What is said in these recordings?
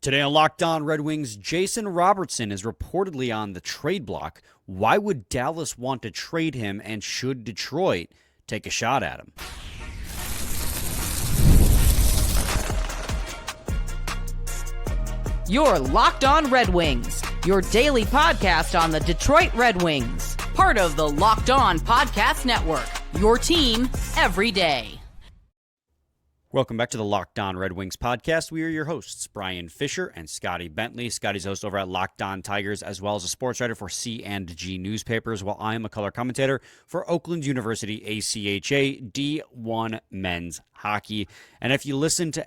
Today on Locked On Red Wings, Jason Robertson is reportedly on the trade block. Why would Dallas want to trade him, and should Detroit take a shot at him? You're Locked On Red Wings, your daily podcast on the Detroit Red Wings. Part of the Locked On Podcast Network, your team every day. Welcome back to the Locked On Red Wings podcast. We are your hosts, Brian Fisher and Scotty Bentley. Scotty's host over at Locked On Tigers, as well as a sports writer for C&G newspapers, while I am a color commentator for Oakland University ACHA D1 men's hockey. And if you listen to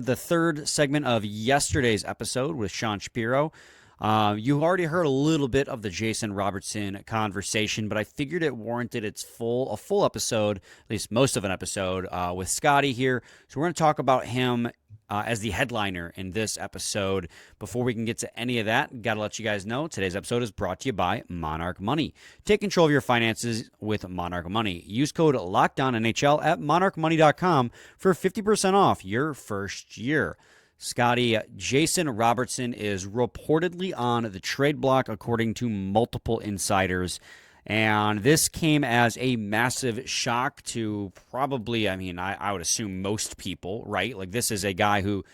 the third segment of yesterday's episode with Sean Shapiro, you already heard a little bit of the Jason Robertson conversation, but I figured it warranted a full episode, at least most of an episode, with Scotty here. So we're going to talk about him as the headliner in this episode. Before we can get to any of that, got to let you guys know today's episode is brought to you by Monarch Money. Take control of your finances with Monarch Money. Use code LOCKEDONNHL at monarchmoney.com for 50% off your first year. Scotty, Jason Robertson is reportedly on the trade block, according to multiple insiders. And this came as a massive shock to probably, I would assume most people, right? Like, this is a guy who,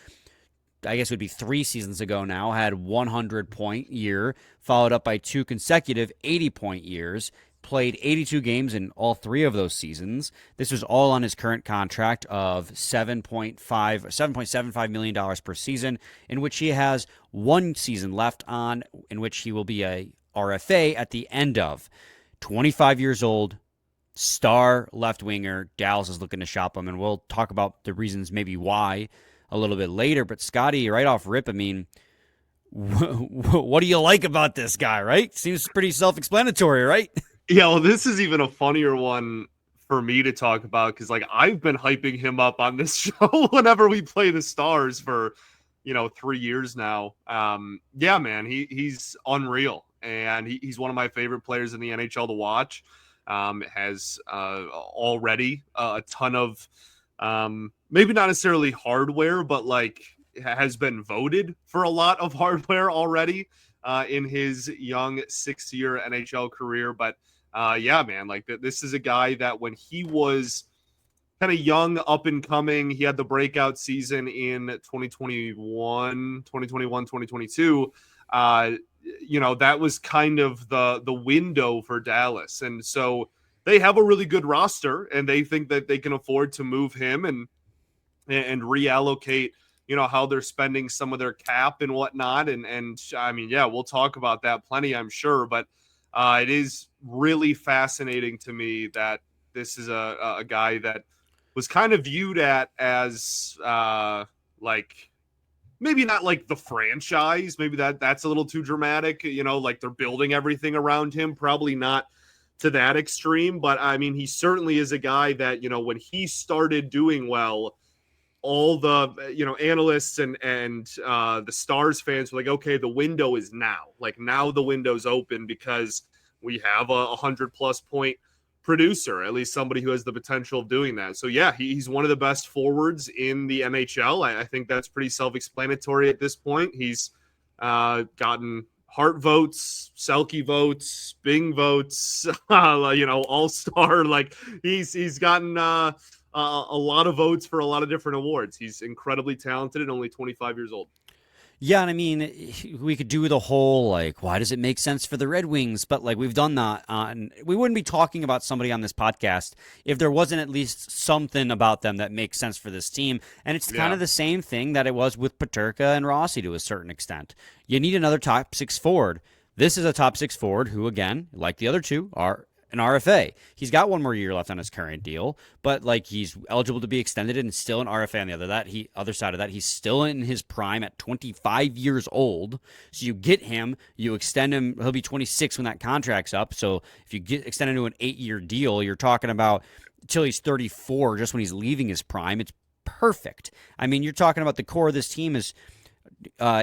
I guess it would be 3 seasons ago now, had 100-point year, followed up by 2 consecutive 80-point years. Played 82 games in all 3 of those seasons. This was all on his current contract of $7.75 million per season, in which he has 1 season left on, in which he will be a RFA at the end of. 25 years old, star left winger. Dallas is looking to shop him, and we'll talk about the reasons maybe why a little bit later. But Scotty, right off rip, what do you like about this guy, right? Seems pretty self-explanatory, right? Yeah, well, this is even a funnier one for me to talk about because, I've been hyping him up on this show whenever we play the Stars for, 3 years now. Yeah, man, he's unreal, and he's one of my favorite players in the NHL to watch. Has already a ton of maybe not necessarily hardware, but has been voted for a lot of hardware already in his young 6-year NHL career. But yeah, man, this is a guy that when he was kind of young, up and coming, he had the breakout season in 2022. That was kind of the window for Dallas. And so they have a really good roster, and they think that they can afford to move him and reallocate, how they're spending some of their cap and whatnot. And yeah, we'll talk about that plenty, I'm sure. But it is really fascinating to me that this is a guy that was kind of viewed as maybe not like the franchise. Maybe that's a little too dramatic, they're building everything around him. Probably not to that extreme. But he certainly is a guy that, when he started doing well, all the analysts and the Stars fans were like, okay, the window is now. Now the window's open because we have a 100+ point producer, at least somebody who has the potential of doing that. So yeah, he's one of the best forwards in the NHL. I think that's pretty self-explanatory at this point. He's gotten Hart votes, Selke votes, Bing votes, all-star. He's gotten a lot of votes for a lot of different awards. He's incredibly talented and only 25 years old. Yeah, and we could do the whole, why does it make sense for the Red Wings? But, we've done that. We wouldn't be talking about somebody on this podcast if there wasn't at least something about them that makes sense for this team. And it's kind of the same thing that it was with Peterka and Rossi to a certain extent. You need another top 6 forward. This is a top 6 forward who, again, like the other two, are an RFA. He's got 1 more year left on his current deal, but he's eligible to be extended and still an RFA on the other side of that. He's still in his prime at 25 years old. So you get him, you extend him, he'll be 26 when that contract's up. So if you get extended to an 8-year deal, you're talking about till he's 34, just when he's leaving his prime. It's perfect. You're talking about the core of this team is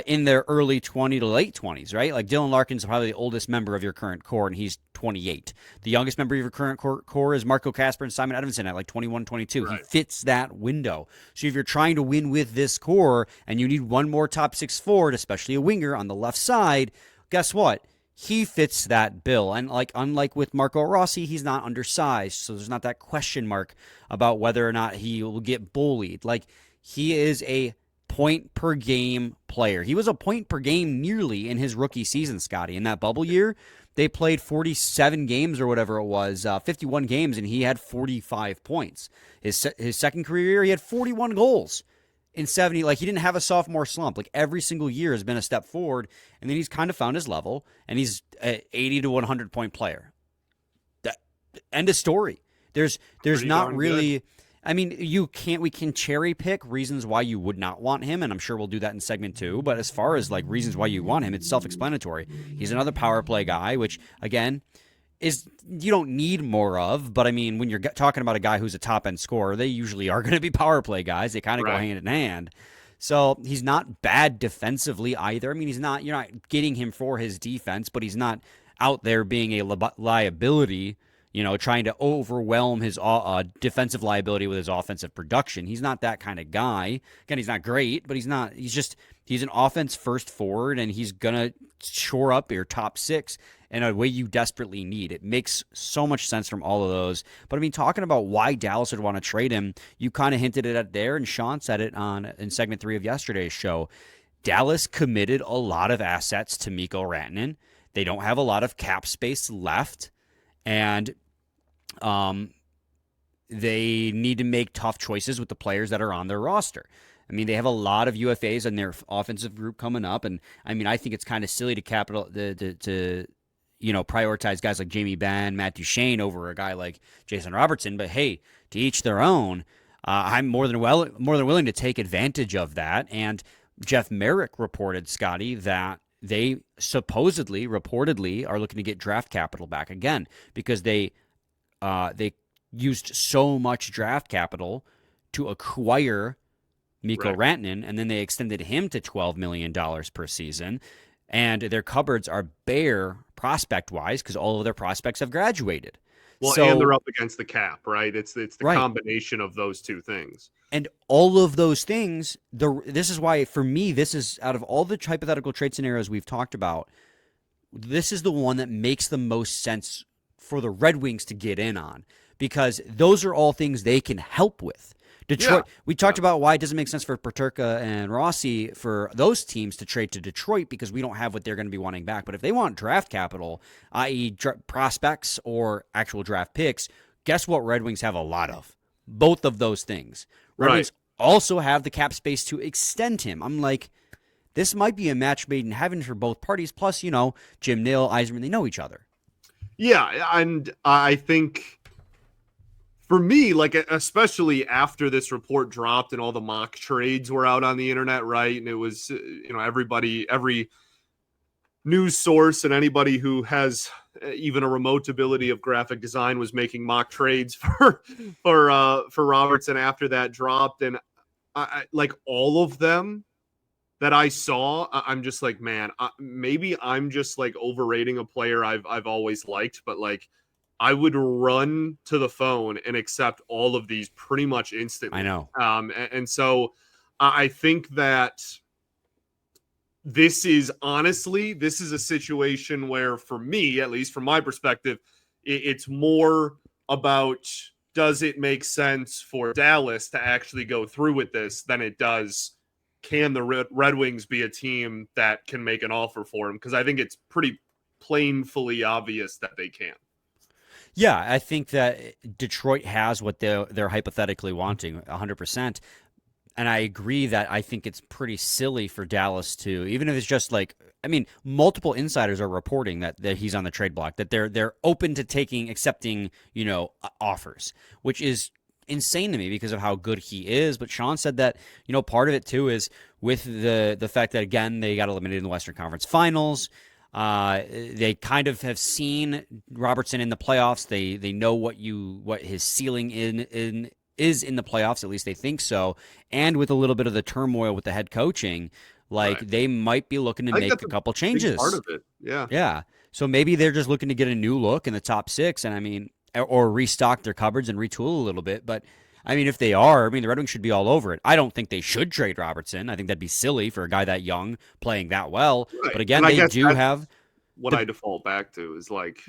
in their early 20 to late 20s, right? Like Dylan Larkin's probably the oldest member of your current core, and he's 28. The youngest member of your current core is Marco Casper and Simon Edmondson at like 21, 22. Right. He fits that window. So if you're trying to win with this core and you need one more top six forward, especially a winger on the left side, guess what? He fits that bill. And like unlike with Marco Rossi, he's not undersized, so there's not that question mark about whether or not he will get bullied. Like, he is a point per game player. He was a point per game nearly in his rookie season, Scotty. In that bubble year, they played 47 games or whatever it was, 51 games, and he had 45 points. His second career year, he had 41 goals in 70. Like, he didn't have a sophomore slump. Like, every single year has been a step forward, and then he's kind of found his level, and he's an 80 to 100 point player. End of story. There's not really... Good. I mean, we can cherry pick reasons why you would not want him, and I'm sure we'll do that in segment 2, but as far as like reasons why you want him, it's self-explanatory. He's another power play guy, which again is you don't need more of, but I mean, when you're talking about a guy who's a top-end scorer, they usually are going to be power play guys. They kind of go hand in hand. So he's not bad defensively either. I mean, you're not getting him for his defense, but he's not out there being a liability, trying to overwhelm his defensive liability with his offensive production. He's not that kind of guy. Again, he's not great, but he's an offense-first forward, and he's going to shore up your top six in a way you desperately need. It makes so much sense from all of those. But, I mean, talking about why Dallas would want to trade him, you kind of hinted at it there, and Sean said it in segment 3 of yesterday's show. Dallas committed a lot of assets to Mikko Rantanen. They don't have a lot of cap space left. And they need to make tough choices with the players that are on their roster. I mean, they have a lot of UFAs in their offensive group coming up, and I mean, I think it's kind of silly to prioritize guys like Jamie Benn, Matt Duchene over a guy like Jason Robertson. But hey, to each their own. I'm more than willing to take advantage of that. And Jeff Merrick reported, Scotty, that they reportedly are looking to get draft capital back again because they used so much draft capital to acquire Mikko Rantanen, and then they extended him to $12 million per season. And their cupboards are bare prospect-wise because all of their prospects have graduated. Well, and they're up against the cap, right? It's the combination of those two things. And all of those things, this is why, for me, this is, out of all the hypothetical trade scenarios we've talked about, this is the one that makes the most sense for the Red Wings to get in on, because those are all things they can help with. Detroit, we talked about why it doesn't make sense for Peterka and Rossi for those teams to trade to Detroit because we don't have what they're going to be wanting back. But if they want draft capital, i.e. prospects or actual draft picks, guess what Red Wings have a lot of? Both of those things. Red Wings also have the cap space to extend him. I'm like, this might be a match made in heaven for both parties. Plus, Jim Nill, Yzerman, they know each other. Yeah, and I think... For me, like, especially after this report dropped and all the mock trades were out on the internet, right? And it was, every news source and anybody who has even a remote ability of graphic design was making mock trades for Robertson after that dropped. And I like all of them that I saw, I'm just like, man, maybe I'm just like overrating a player I've always liked, but like, I would run to the phone and accept all of these pretty much instantly. I know. And so I think that this is a situation where, for me, at least from my perspective, it's more about, does it make sense for Dallas to actually go through with this than it does, can the Red Wings be a team that can make an offer for him? Because I think it's pretty plainly obvious that they can. Yeah, I think that Detroit has what they're hypothetically wanting, 100%. And I agree that I think it's pretty silly for Dallas to, even if it's just like, I mean, multiple insiders are reporting that he's on the trade block, that they're open to accepting, offers, which is insane to me because of how good he is. But Sean said that, part of it too is with the fact that, again, they got eliminated in the Western Conference Finals. They kind of have seen Robertson in the playoffs. They know what his ceiling is in the playoffs. At least they think so. And with a little bit of the turmoil with the head coaching, Like they might be looking to make a couple changes. Part of it, yeah. Yeah. So maybe they're just looking to get a new look in the top 6, and I mean, or restock their cupboards and retool a little bit. But I mean, if they are, I mean, the Red Wings should be all over it. I don't think they should trade Robertson. I think that'd be silly for a guy that young playing that well. Right. But again, they do have what I default back to is like,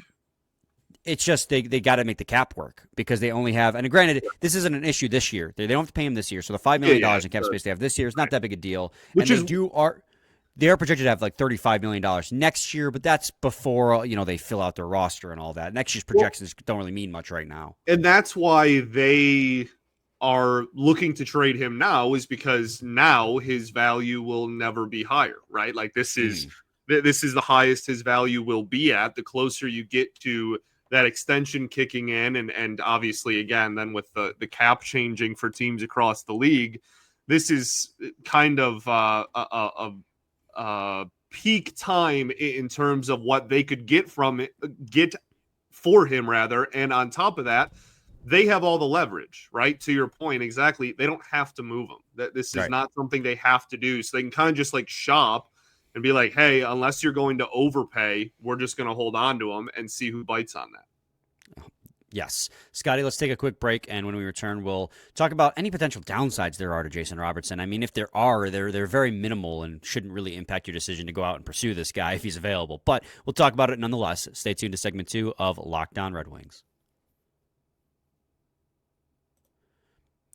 it's just they got to make the cap work because they only have, and granted, this isn't an issue this year. They don't have to pay him this year. So the $5 million in cap space they have this year is not that big a deal. Which and they are projected to have like $35 million next year, but that's before, they fill out their roster and all that. Next year's projections don't really mean much right now. And that's why they are looking to trade him now, is because now his value will never be higher, right? Like this is the highest his value will be at the closer you get to that extension kicking in. And obviously, again, then with the cap changing for teams across the league, this is kind of peak time in terms of what they could get for him rather. And on top of that, they have all the leverage, right? To your point, exactly. They don't have to move him. This is not something they have to do. So they can kind of just like shop and be like, hey, unless you're going to overpay, we're just going to hold on to him and see who bites on that. Yes. Scotty, let's take a quick break, and when we return, we'll talk about any potential downsides there are to Jason Robertson. I mean, if there are, they're very minimal and shouldn't really impact your decision to go out and pursue this guy if he's available. But we'll talk about it nonetheless. Stay tuned to segment 2 of Locked On Red Wings.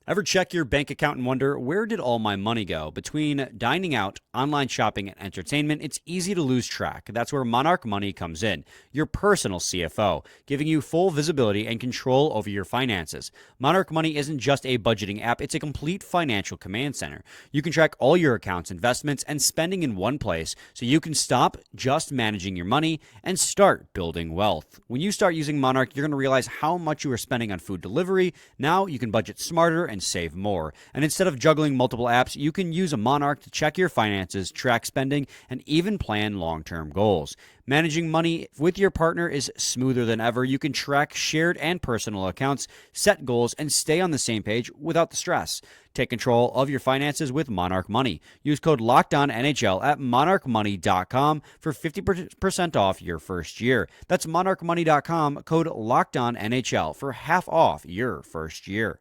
Ever check your bank account and wonder, where did all my money go? Between dining out, online shopping, and entertainment, it's easy to lose track. That's where Monarch Money comes in, your personal CFO, giving you full visibility and control over your finances. Monarch Money isn't just a budgeting app, it's a complete financial command center. You can track all your accounts, investments, and spending in one place, so you can stop just managing your money and start building wealth. When you start using Monarch, you're going to realize how much you are spending on food delivery. Now you can budget smarter and save more. And instead of juggling multiple apps, you can use a Monarch to check your finances, track spending, and even plan long-term goals. Managing money with your partner is smoother than ever. You can track shared and personal accounts, set goals, and stay on the same page without the stress. Take control of your finances with Monarch Money. Use code LOCKEDONNHL at monarchmoney.com for 50% off your first year. That's monarchmoney.com, code LOCKEDONNHL for half off your first year.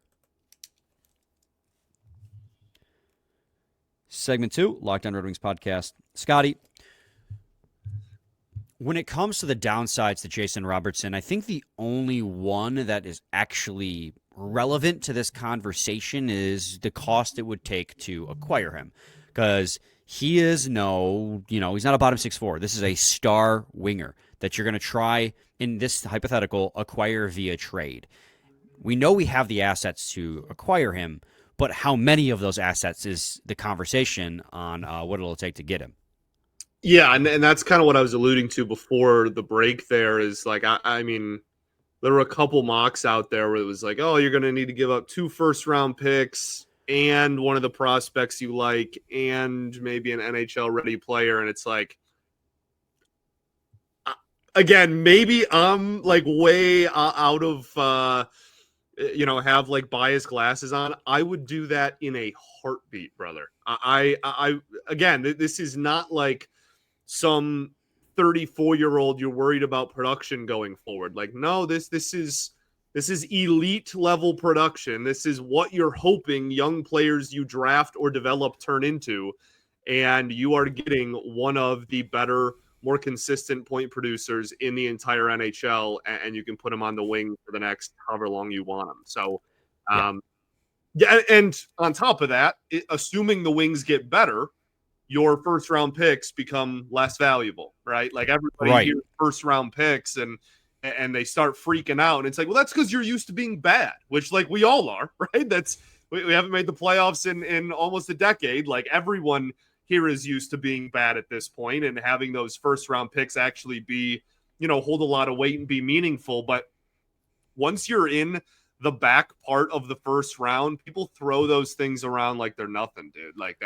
Segment 2, Locked On Red Wings podcast. Scotty, when it comes to the downsides to Jason Robertson, I think the only one that is actually relevant to this conversation is the cost it would take to acquire him. Because he is he's not a bottom 6'4". This is a star winger that you're going to try, in this hypothetical, acquire via trade. We know we have the assets to acquire him, but how many of those assets is the conversation on what it'll take to get him? Yeah, and that's kind of what I was alluding to before the break there is like, I mean, there were a couple mocks out there where it was like, oh, you're going to need to give up 2 first-round picks and one of the prospects you like and maybe an NHL-ready player. And it's like, again, maybe I'm like way out of have like biased glasses on. I would do that in a heartbeat, brother. I again, this is not like some 34-year-old you're worried about production going forward. Like, no, this is elite level production. This is what you're hoping young players you draft or develop turn into, and you are getting one of the better, more consistent point producers in the entire NHL, and you can put them on the wing for the next however long you want them. So, and on top of that, assuming the Wings get better, your first round picks become less valuable, right? Like everybody hears first round picks and they start freaking out, and it's like, well, that's because you're used to being bad, which like we all are, right? We haven't made the playoffs in almost a decade. Like everyone here is used to being bad at this point, and having those first round picks actually be, hold a lot of weight and be meaningful. But once you're in the back part of the first round, people throw those things around like they're nothing, dude. Like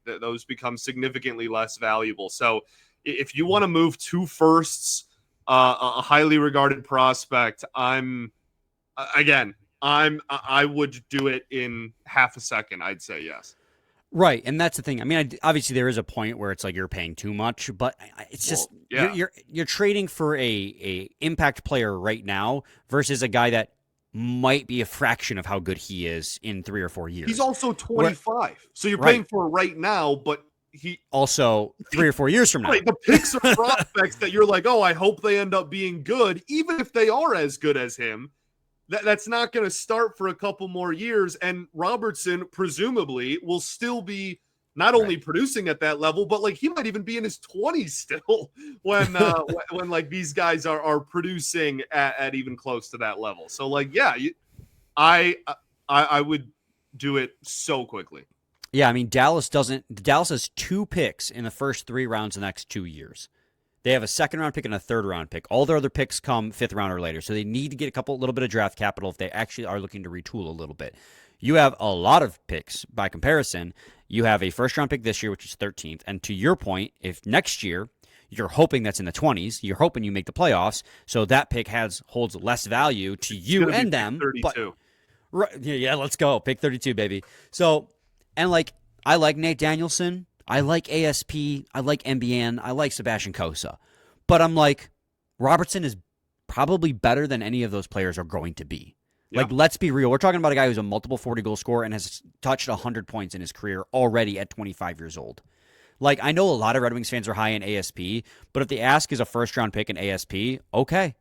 those become significantly less valuable. So if you want to move 2 firsts, a highly regarded prospect, I would do it in half a second. I'd say yes. Right, and that's the thing. I mean, obviously there is a point where it's like you're paying too much, but it's just you're trading for a impact player right now versus a guy that might be a fraction of how good he is in 3 or 4 years. He's also 25, so you're paying for right now, but he also 3 or 4 years from now. Right, the picks are prospects that you're like, oh, I hope they end up being good, even if they are as good as him. That's not going to start for a couple more years, and Robertson presumably will still be not only producing at that level, but like he might even be in his 20s still when when like these guys are producing at even close to that level. So like, yeah, I would do it so quickly. Yeah, I mean Dallas has 2 picks in the first 3 rounds the next 2 years. They have a 2nd round pick and a 3rd round pick. All their other picks come 5th round or later. So they need to get a little bit of draft capital if they actually are looking to retool a little bit. You have a lot of picks by comparison. You have a 1st round pick this year, which is 13th. And to your point, if next year you're hoping that's in the 20s, you're hoping you make the playoffs, so that pick holds less value to you and them. 32. But, yeah, let's go. Pick 32, baby. So, and like, I like Nate Danielson. I like ASP, I like MBN, I like Sebastian Kosa. But I'm like, Robertson is probably better than any of those players are going to be. Yeah. Like, let's be real. We're talking about a guy who's a multiple 40-goal scorer and has touched 100 points in his career already at 25 years old. Like, I know a lot of Red Wings fans are high in ASP, but if the ask is a first-round pick in ASP, okay.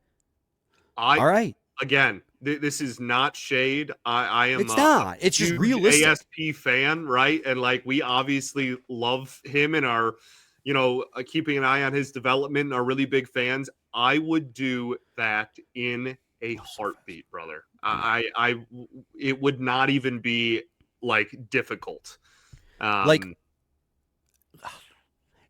All right. Again, this is not shade. I am. It's not. It's just realistic. ASP fan, right? And like we obviously love him and are, keeping an eye on his development and are really big fans. I would do that in a heartbeat, brother. It would not even be like difficult.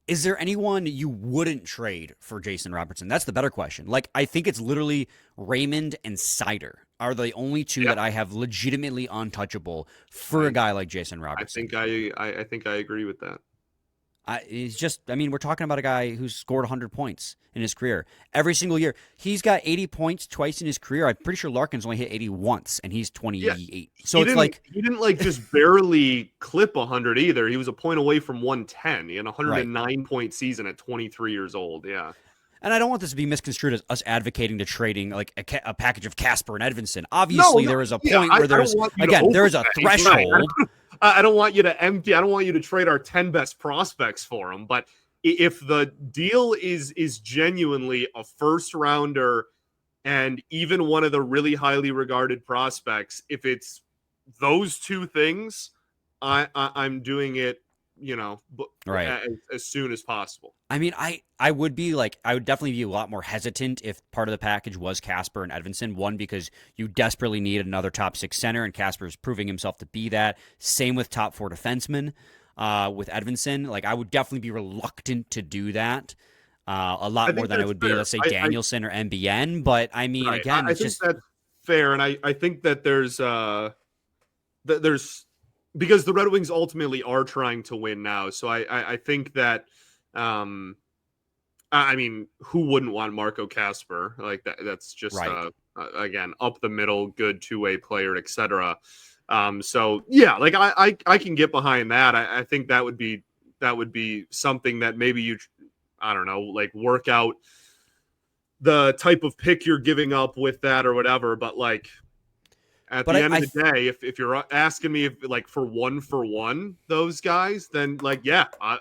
Is there anyone you wouldn't trade for Jason Robertson? That's the better question. Like, I think it's literally Raymond and Sider are the only 2 that I have legitimately untouchable for a guy like Jason Robertson. I think I agree with that. We're talking about a guy who's scored 100 points in his career every single year. He's got 80 points twice in his career. I'm pretty sure Larkin's only hit 80 once, and he's 28. Yeah. So he didn't just barely clip 100 either. He was a point away from 110. He had a 109-point season at 23 years old. Yeah. And I don't want this to be misconstrued as us advocating to trading like a package of Casper and Edvinson. Obviously, there is a point where there is a threshold. I don't want you to empty. I don't want you to trade our 10 best prospects for him. But if the deal is genuinely a first rounder and even one of the really highly regarded prospects, if it's those 2 things, I'm doing it. As soon as possible. I mean, I would definitely be a lot more hesitant if part of the package was Casper and Edvinson. One, because you desperately need another top 6 center, and Casper is proving himself to be that. Same with top 4 defensemen with Edvinson. Like, I would definitely be reluctant to do that a lot more than I would be, let's say, Danielson or MBN. But, I mean, again, it's just... that's fair, and I think that there's because the Red Wings ultimately are trying to win now. So I think that, who wouldn't want Marco Casper? Like that's just, again, up the middle, good 2-way player, etc. So yeah, like I can get behind that. I think that would be something that maybe you, I don't know, like work out the type of pick you're giving up with that or whatever. But like, at the end of the day, if you're asking me if like for one, those guys, then like,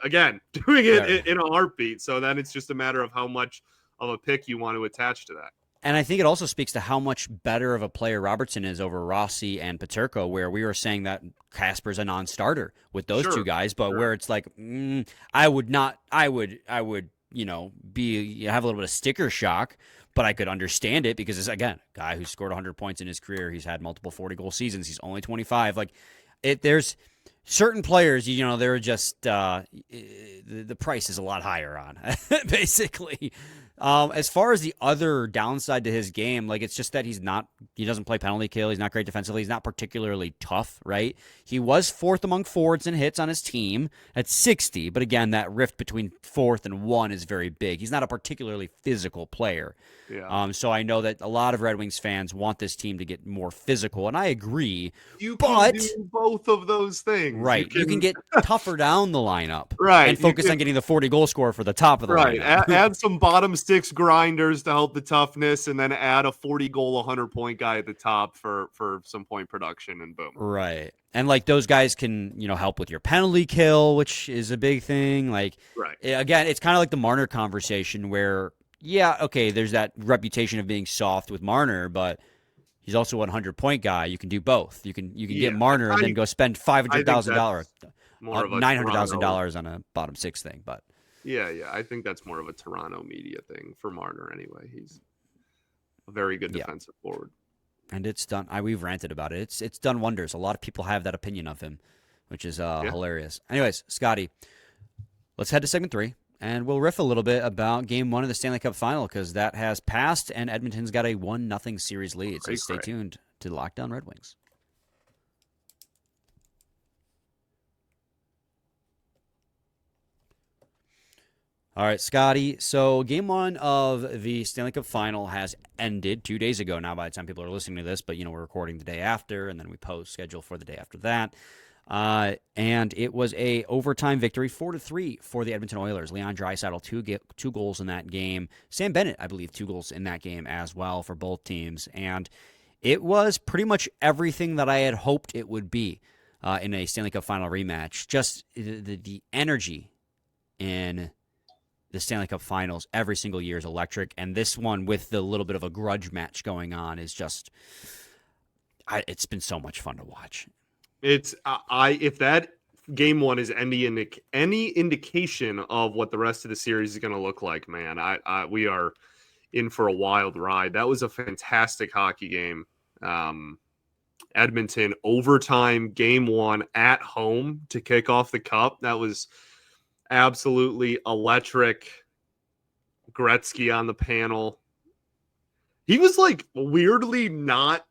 again, doing it in a heartbeat. So then it's just a matter of how much of a pick you want to attach to that. And I think it also speaks to how much better of a player Robertson is over Rossi and Paterko, where we were saying that Casper's a non-starter with those 2 guys, but where it's like, I would have a little bit of sticker shock. But I could understand it because it's, again, a guy who's scored 100 points in his career. He's had multiple 40-goal seasons. He's only 25. Like, there's certain players, they're just the price is a lot higher on, basically. As far as the other downside to his game, like it's just that he doesn't play penalty kill. He's not great defensively. He's not particularly tough, right? He was fourth among forwards in hits on his team at 60, but again, that rift between fourth and one is very big. He's not a particularly physical player. Yeah. So I know that a lot of Red Wings fans want this team to get more physical, and I agree. You but can do both of those things. Right. You can get tougher down the lineup. Right. And focus on getting the 40 goal scorer for the top of the lineup. Add some bottom six grinders to help the toughness, and then add a 40 goal, 100-point guy at the top for some point production, and boom. Right. And like those guys can, help with your penalty kill, which is a big thing. Like, again, it's kind of like the Marner conversation where, yeah, okay, there's that reputation of being soft with Marner, but he's also a 100-point guy. You can do both. You can get Marner and then go spend $500,000, $900,000 on a bottom six thing. But yeah, I think that's more of a Toronto media thing for Marner anyway. He's a very good defensive forward. And it's done. We've ranted about it. It's done wonders. A lot of people have that opinion of him, which is hilarious. Anyways, Scotty, let's head to segment 3. And we'll riff a little bit about Game 1 of the Stanley Cup Final because that has passed and Edmonton's got a 1-0 series lead. So stay tuned to the Locked On Red Wings. All right, Scotty. So Game 1 of the Stanley Cup Final has ended 2 days ago now by the time people are listening to this. But, we're recording the day after and then we post schedule for the day after that. And it was a overtime victory, 4-3 for the Edmonton Oilers. Leon Draisaitl, two goals in that game. Sam Bennett, I believe, 2 goals in that game as well for both teams. And it was pretty much everything that I had hoped it would be in a Stanley Cup Final rematch. Just the energy in the Stanley Cup Finals every single year is electric. And this one with the little bit of a grudge match going on is just, it's been so much fun to watch. It's if that Game 1 is any indication of what the rest of the series is going to look like, man, we are in for a wild ride. That was a fantastic hockey game. Edmonton overtime Game 1 at home to kick off the Cup. That was absolutely electric. Gretzky on the panel. He was like weirdly not.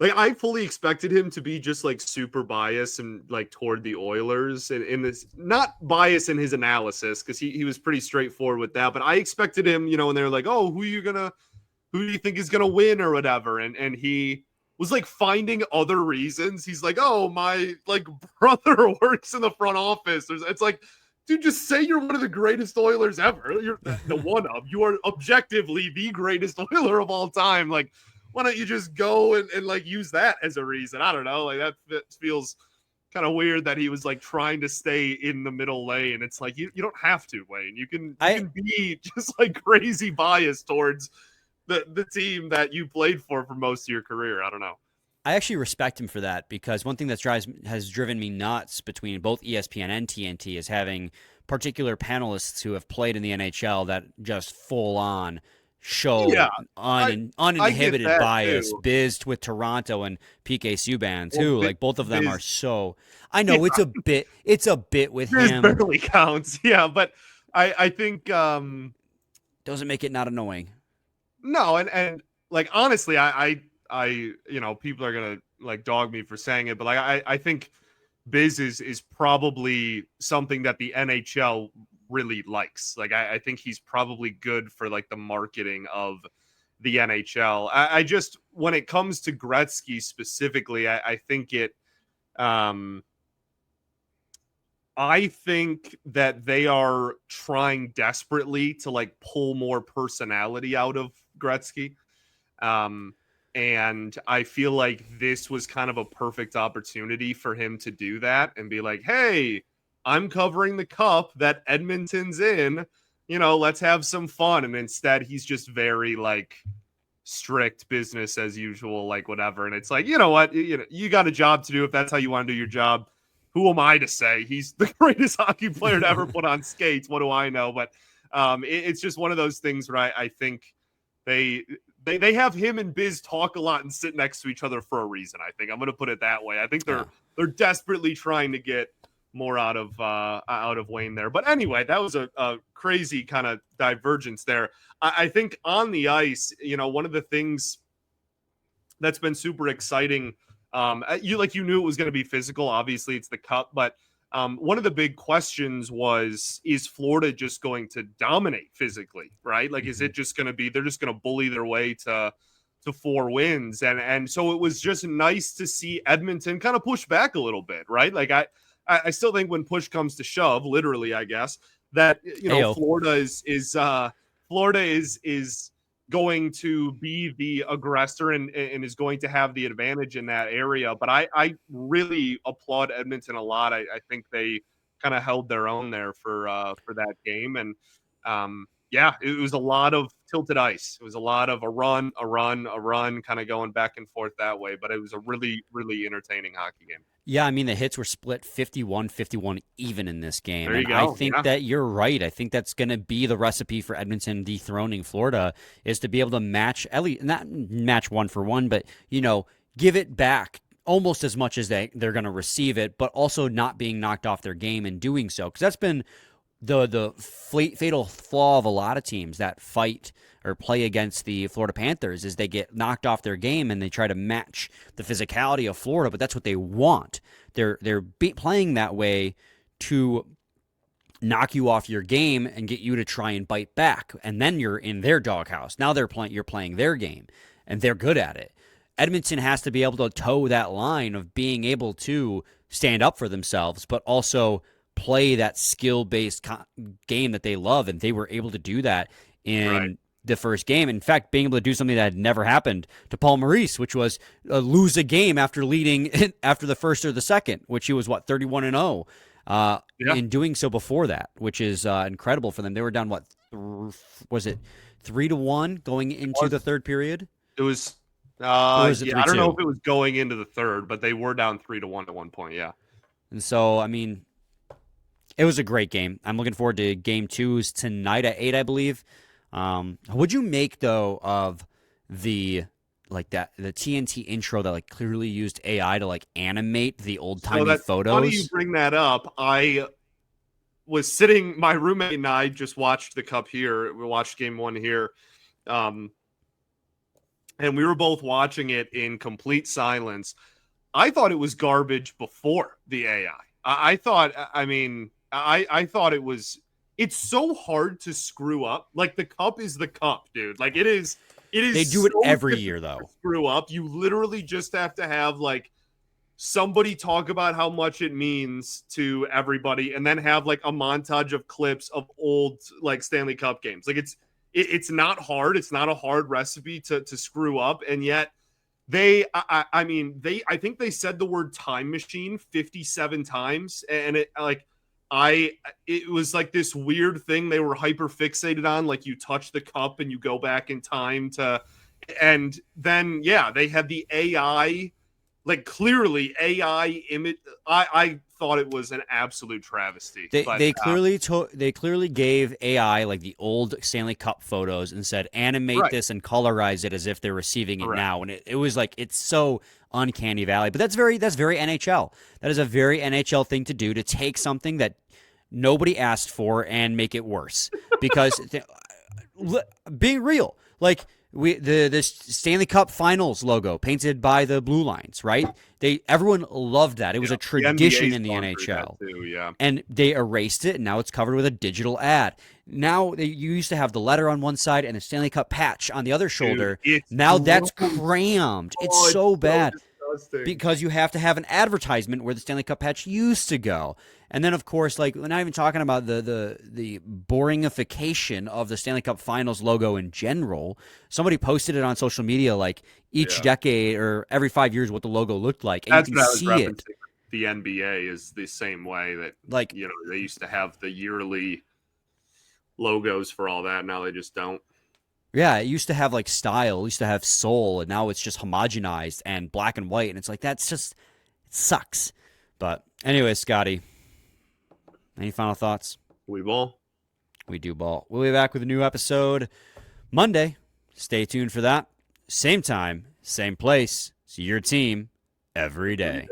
Like, I fully expected him to be just, like, super biased and, like, toward the Oilers. And in this, not bias in his analysis, because he was pretty straightforward with that. But I expected him, when they were like, oh, who do you think is going to win or whatever? And he was, like, finding other reasons. He's like, oh, my, like, brother works in the front office. It's like, dude, just say you're one of the greatest Oilers ever. You're the one of. You are objectively the greatest Oiler of all time. Like, why don't you just go and like use that as a reason? I don't know. Like that feels kind of weird that he was like trying to stay in the middle lane. It's like you don't have to, Wayne. You can be just like crazy biased towards the team that you played for most of your career. I don't know. I actually respect him for that because one thing that has driven me nuts between both ESPN and TNT is having particular panelists who have played in the NHL that just full on show uninhibited bias. Too. Biz with Toronto and PK Subban too. Like both of them are so. I know it's a bit with Biz him. Barely counts, yeah. But I think doesn't make it not annoying. No, and like honestly, I people are gonna like dog me for saying it, but like I think Biz is probably something that the NHL really likes. Like I think he's probably good for like the marketing of the NHL. I just when it comes to Gretzky specifically, I think it I think that they are trying desperately to like pull more personality out of Gretzky. And I feel like this was kind of a perfect opportunity for him to do that and be like, hey, I'm covering the cup that Edmonton's in, let's have some fun. And instead he's just very like strict business as usual, like whatever. And it's like, you know what, you got a job to do. If that's how you want to do your job, who am I to say? He's the greatest hockey player to ever put on skates. What do I know? But it's just one of those things where I think they have him and Biz talk a lot and sit next to each other for a reason. I think I'm going to put it that way. I think they're desperately trying to get more out of Wayne there. But anyway, that was a crazy kind of divergence there. I think on the ice, one of the things that's been super exciting, you knew it was going to be physical. Obviously, it's the Cup, but one of the big questions was, is Florida just going to dominate physically, right? Like, is it just going to be, they're just going to bully their way to 4 wins? And so it was just nice to see Edmonton kind of push back a little bit, right? Like, I still think when push comes to shove, literally, I guess, that, Florida is going to be the aggressor and is going to have the advantage in that area. But I really applaud Edmonton a lot. I think they kind of held their own there for that game. And it was a lot of tilted ice. It was a lot of a run, kind of going back and forth that way. But it was a really, really entertaining hockey game. Yeah, I mean, the hits were split 51-51 even in this game. There you and go. I think that you're right. I think that's going to be the recipe for Edmonton dethroning Florida, is to be able to match, at least not match 1-for-1, but, give it back almost as much as they're going to receive it, but also not being knocked off their game in doing so. Because that's been the fatal flaw of a lot of teams that fight or play against the Florida Panthers, is they get knocked off their game and they try to match the physicality of Florida, but that's what they want. They're playing that way to knock you off your game and get you to try and bite back, and then you're in their doghouse. Now you're playing their game, and they're good at it. Edmonton has to be able to toe that line of being able to stand up for themselves, but also play that skill-based game that they love, and they were able to do that in the first game. In fact, being able to do something that had never happened to Paul Maurice, which was lose a game after leading after the first or the second, which he was 31-0 in doing so before that, which is incredible for them. They were down was it 3-1 going into the third period? It was. I don't know if it was going into the third, but they were down 3-1 at one point. Yeah. And so, I mean, it was a great game. I'm looking forward to game 2's tonight at 8, I believe. What'd you make, though, of the TNT intro that clearly used AI to animate the old timey photos? Funny you bring that up. I was sitting, my roommate and I just watched the Cup here. We watched game 1 here. And we were both watching it in complete silence. I thought it was garbage before the AI. I thought it was. It's so hard to screw up. Like, the Cup is the Cup, dude. Like, it is. They do it every year, though. Screw up. You literally just have to have somebody talk about how much it means to everybody, and then have a montage of clips of old Stanley Cup games. It's not hard. It's not a hard recipe to screw up, and yet I think they said the word time machine 57 times, and it was this weird thing they were hyper fixated on. You touch the cup and you go back in time and then they had the AI, clearly AI image. I thought it was an absolute travesty. They clearly gave AI the old Stanley Cup photos and said animate this and colorize it as if they're receiving it now, and it was it's so uncanny valley. But that's very NHL. That is a very NHL thing to do, to take something that nobody asked for and make it worse. Because being real, the Stanley Cup Finals logo painted by the Blue Lines, right? Everyone loved that. It was a tradition in the NHL. Too, and they erased it, and now it's covered with a digital ad. Now you used to have the letter on one side and the Stanley Cup patch on the other shoulder. Now that's crammed. It's so bad. Because you have to have an advertisement where the Stanley Cup patch used to go. And then, of course, we're not even talking about the boringification of the Stanley Cup Finals logo in general. Somebody posted it on social media, each decade or every 5 years what the logo looked like. And that's you can see it. The NBA is the same way that, they used to have the yearly logos for all that. Now they just don't. Yeah, it used to have style, it used to have soul, and now it's just homogenized and black and white, and it's that's just, it sucks. But anyway, Scotty, any final thoughts? We ball. We do ball. We'll be back with a new episode Monday. Stay tuned for that. Same time, same place. See your team every day.